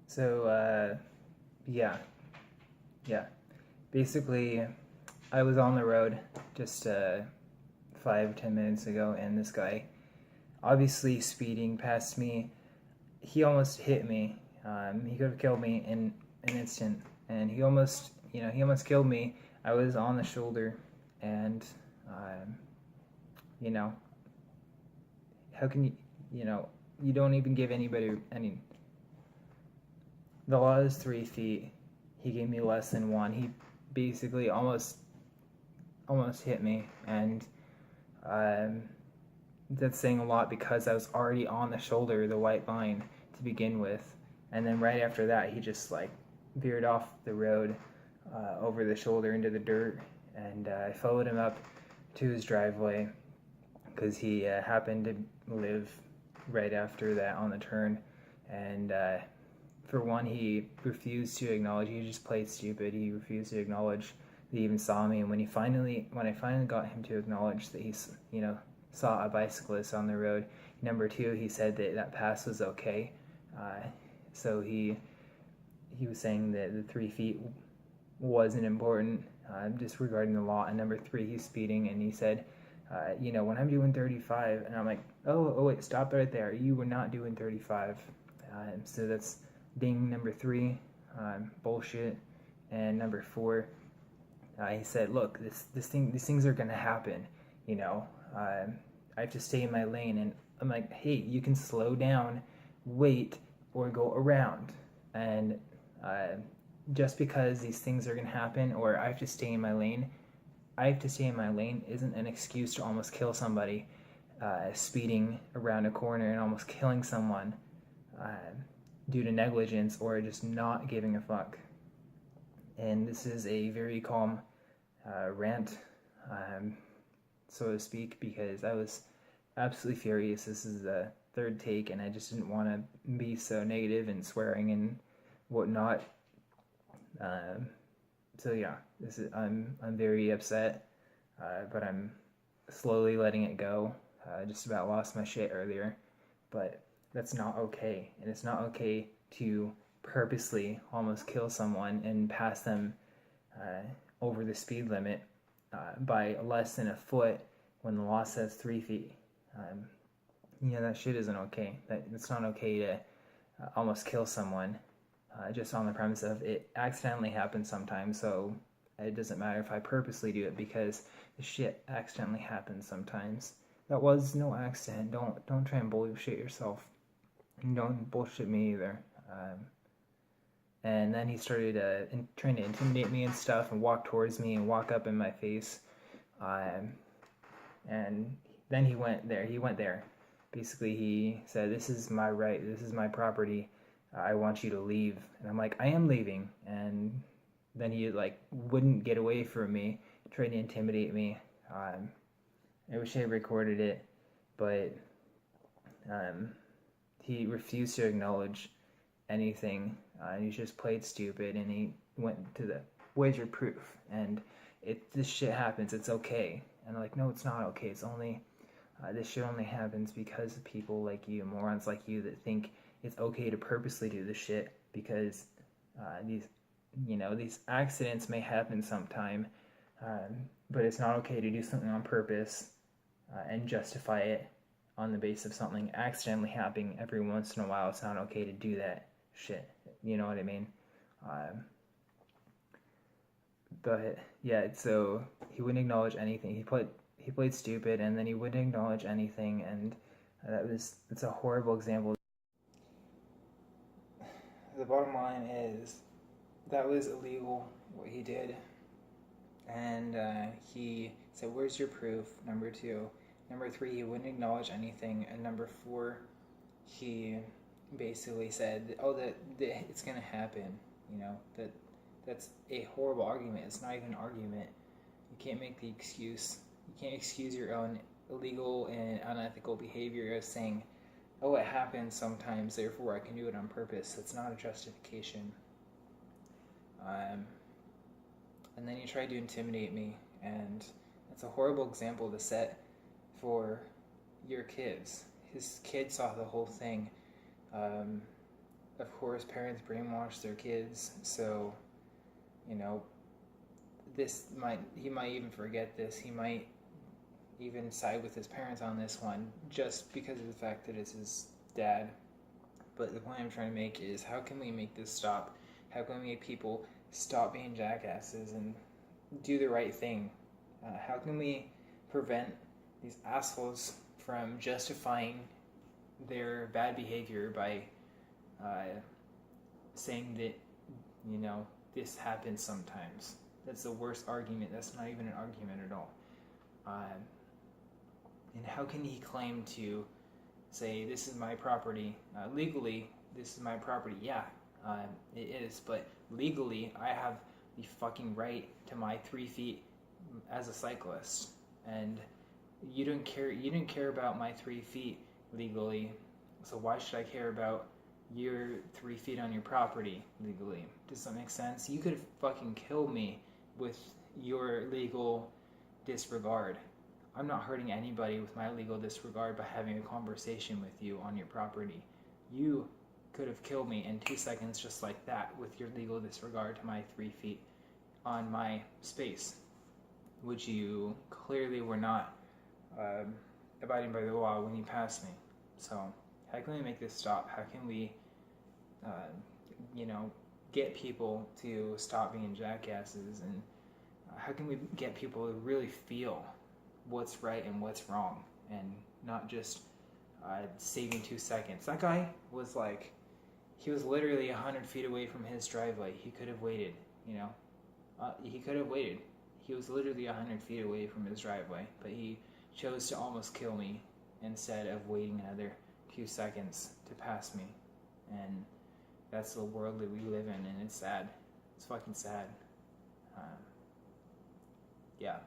So, yeah, yeah. Basically, I was on the road just 5-10 minutes ago, and this guy, obviously speeding past me, he almost hit me. He could have killed me in an instant, and he almost killed me. I was on the shoulder, and um, you know, how can you don't even give anybody any. The law is 3 feet. He gave me less than one. He basically almost hit me, and um, that's saying a lot because I was already on the shoulder of the white line to begin with, and then right after that, he just like veered off the road over the shoulder into the dirt, and I followed him up to his driveway because he happened to live right after that on the turn, and for one, he refused to acknowledge. He just played stupid. He refused to acknowledge that he even saw me. And when I finally got him to acknowledge that he's, saw a bicyclist on the road. Number two, he said that pass was okay. So he was saying that the 3 feet wasn't important, disregarding the law. And number three, he's speeding, and he said, when I'm doing 35, and I'm like, oh wait, stop right there. You were not doing 35. So that's ding number three, bullshit. And number four, he said, look, these things are gonna happen. I have to stay in my lane, and I'm like, hey, you can slow down, wait, or go around. And just because these things are gonna happen, or I have to stay in my lane, isn't an excuse to almost kill somebody, speeding around a corner and almost killing someone due to negligence or just not giving a fuck. And this is a very calm rant, so to speak, because I was absolutely furious. This is the third take, and I just didn't want to be so negative and swearing and whatnot. So yeah, I'm very upset, but I'm slowly letting it go. Just about lost my shit earlier, but that's not okay, and it's not okay to purposely almost kill someone and pass them over the speed limit by less than a foot when the law says 3 feet. That shit isn't okay. It's not okay to almost kill someone just on the premise of it accidentally happens sometimes, so it doesn't matter if I purposely do it because the shit accidentally happens sometimes. That was no accident. Don't try and bullshit yourself. And don't bullshit me either. And then he started trying to intimidate me and stuff, and walk towards me and walk up in my face. And then he went there. Basically, he said, "This is my right. This is my property. I want you to leave." And I'm like, "I am leaving." And then he wouldn't get away from me, tried to intimidate me. I wish I recorded it, but he refused to acknowledge anything. He just played stupid, and he went to the, "Where's your proof?" And this shit happens. It's okay. And I'm like, no, it's not okay. It's only this shit only happens because of people like you, morons like you, that think it's okay to purposely do this shit because these accidents may happen sometime, but it's not okay to do something on purpose and justify it on the basis of something accidentally happening every once in a while. It's not okay to do that shit. You know what I mean? But yeah, so he wouldn't acknowledge anything. He played stupid, and then he wouldn't acknowledge anything, and it's a horrible example. The bottom line is that was illegal what he did, and he said, "Where's your proof?" Number two. Number three, he wouldn't acknowledge anything, and number four, he basically said, "Oh, that it's gonna happen." That's a horrible argument. It's not even an argument. You can't make the excuse. You can't excuse your own illegal and unethical behavior as saying, "Oh, it happens sometimes, therefore I can do it on purpose." That's not a justification. And then he tried to intimidate me, and it's a horrible example to set for your kids. His kid saw the whole thing. of course, parents brainwash their kids, so, you know, he might even forget this. He might even side with his parents on this one just because of the fact that it's his dad. But the point I'm trying to make is, how can we make this stop? How can we make people stop being jackasses and do the right thing? How can we prevent these assholes from justifying their bad behavior by saying that, you know, this happens sometimes? That's the worst argument. That's not even an argument at all. And how can he claim to say, this is my property? Legally, this is my property. Yeah, it is. But legally, I have the fucking right to my 3 feet as a cyclist. And you didn't care about my 3 feet legally. So why should I care about your 3 feet on your property legally? Does that make sense? You could have fucking killed me with your legal disregard. I'm not hurting anybody with my legal disregard by having a conversation with you on your property. You could have killed me in 2 seconds just like that with your legal disregard to my 3 feet on my space, which you clearly were not abiding by the law when you passed me. So how can we make this stop? How can we, get people to stop being jackasses? And how can we get people to really feel what's right and what's wrong, and not just saving 2 seconds? That guy was like, he was literally 100 feet away from his driveway. He could have waited, he could have waited. He was literally 100 feet away from his driveway, but he chose to almost kill me instead of waiting another 2 seconds to pass me. And that's the world that we live in, and it's sad. It's fucking sad. Yeah.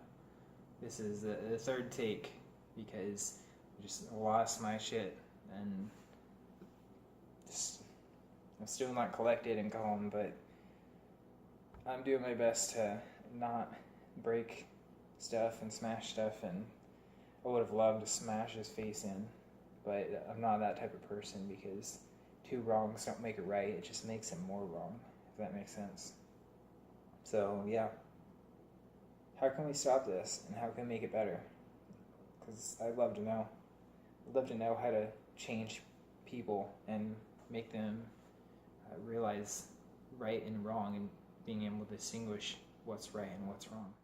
This is the third take because I just lost my shit, and I'm still not collected and calm, but I'm doing my best to not break stuff and smash stuff, and I would have loved to smash his face in, but I'm not that type of person, because 2 wrongs don't make it right. It just makes it more wrong, if that makes sense. So yeah, how can we stop this, and how can we make it better? Because I'd love to know. I'd love to know how to change people and make them realize right and wrong, and being able to distinguish what's right and what's wrong.